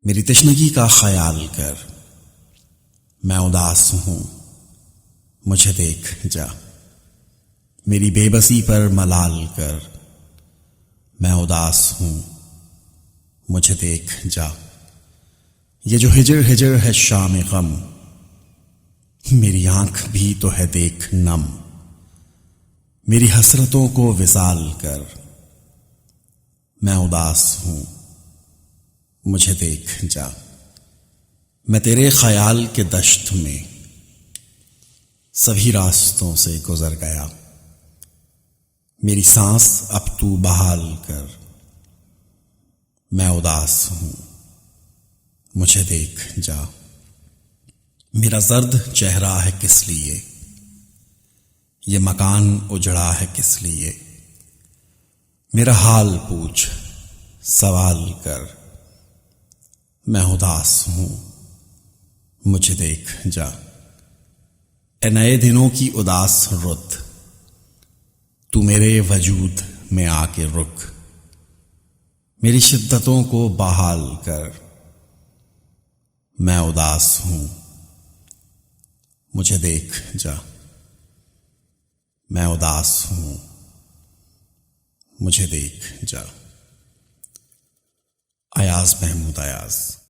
मेरी तशनगी का ख्याल कर, मैं उदास हूं, मुझे देख जा। मेरी बेबसी पर मलाल कर, मैं उदास हूं, मुझे देख जा। ये जो हिजर हिजर है शाम गम, मेरी आंख भी तो है देख नम। मेरी हसरतों को विसाल कर, मैं उदास हूं, मुझे देख जा। मैं तेरे ख्याल के दश्त में सभी रास्तों से गुजर गया। मेरी सांस अब तू बहाल कर, मैं उदास हूं, मुझे देख जा। मेरा जर्द चेहरा है किस लिए, ये मकान उजड़ा है किस लिए। मेरा हाल पूछ, सवाल कर, मैं उदास हूं, मुझे देख जा। ए नए दिनों की उदास रुत, तू मेरे वजूद में आके रुक। मेरी शिद्दतों को बहाल कर, मैं उदास हूं, मुझे देख जा। मैं उदास हूं, मुझे देख जा। अयाज महमूद अयाज।